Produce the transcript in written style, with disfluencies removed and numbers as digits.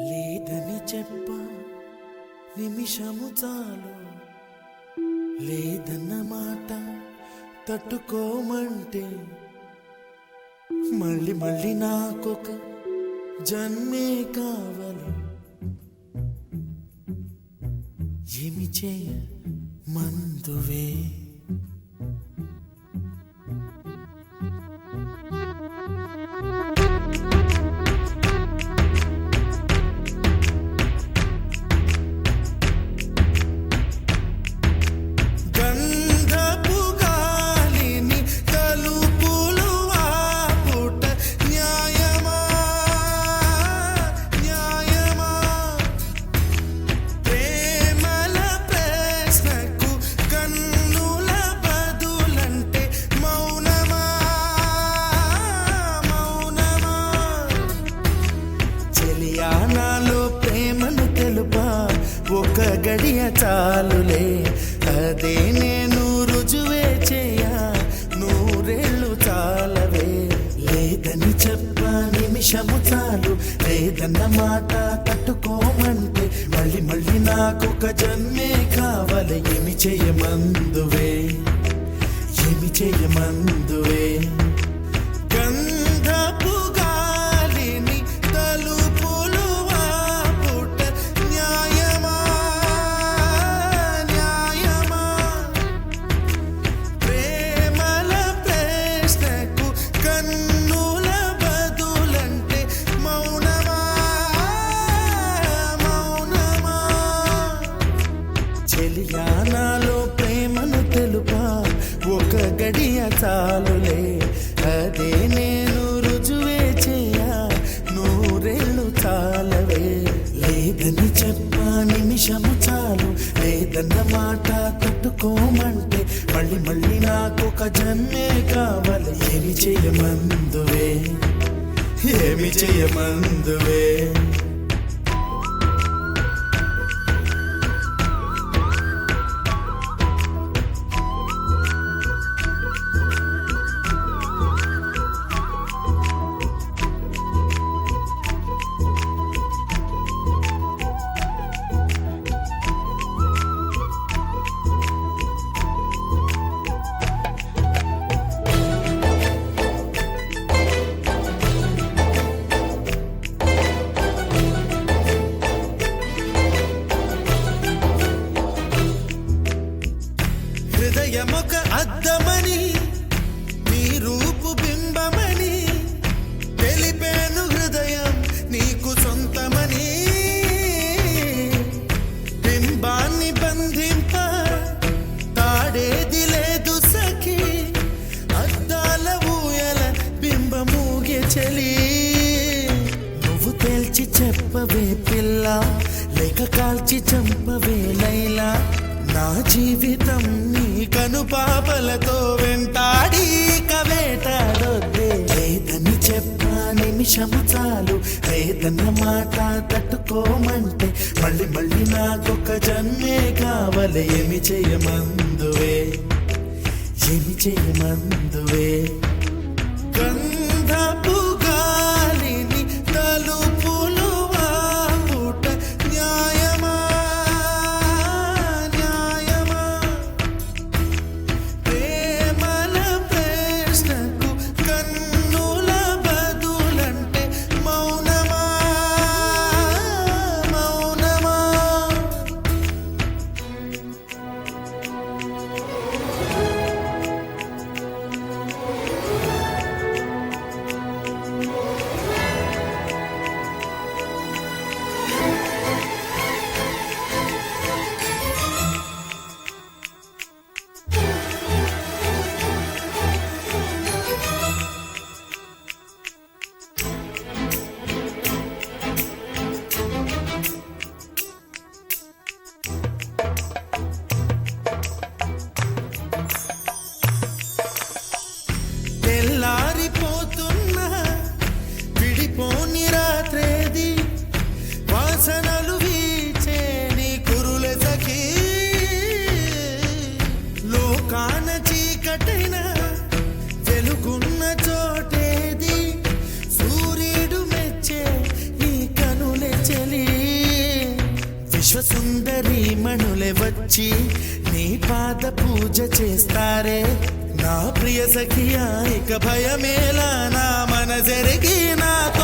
లేదని చెప్ప నిమిషము చాలు, లేదన్న మాట తట్టుకోమంటే మళ్ళీ మళ్ళీ నాకొక జన్మే కావాలి. ఏమి చేయ మందువే నాలో ప్రేమను తెలుపా ఒక గడియ చాలులే, అదే నేను రుజువే చేయ నూరేళ్ళు చాలవే. లేదని చెప్ప నిమిషము చాలు, లేదన్న మాట తట్టుకోమంటే మళ్ళీ మళ్ళీ నాకొక జన్మే కావాలి. ఏమి చేయమందువే, ఏమి చేయమందువే. నాలో ప్రేమను తెలుపా ఒక గడియ చాలులే, అదే నేను రుజువే చేయ నూరేళ్ళు చాలవే. లేదని చెప్ప నిమిషము చాలు, లేదన్న మాట తట్టుకోమంటే మళ్ళీ మళ్ళీ నాకొక జన్మే కావాలి. ఏమి చేయమందువే, ఏమి చేయమందువే. హృదయమొక అద్దమని, నీ రూపు బింబమని తెలిపేను హృదయం నీకు సొంతమని. బింబాన్ని బంధింప తాడేది లేదు సఖి, అద్దాల ఊయల బింబమూగే చలి. నువ్వు తేల్చి చెప్పవే పిల్ల, లేక కాల్చి చంపవే లైలా. నా జీవితం నీ కనుపాపలతో వెంటాడి కవేటాడొద్దే. లేదని చెప్ప నిమిషము చాలు, లేదన్న మాట తట్టుకోమంటే మళ్ళీ మళ్ళీ నాకొక జన్మే కావాలి. ఏమి చేయమందువే, ఏమి చేయమందువే. గంధపు గాలిని తలుపులు వాపుట న్యాయమా, వచ్చి నీ పాద పూజ చేస్తారే నా ప్రియ సఖియా ఇక భయమేలా నా మన జరిగి నాతో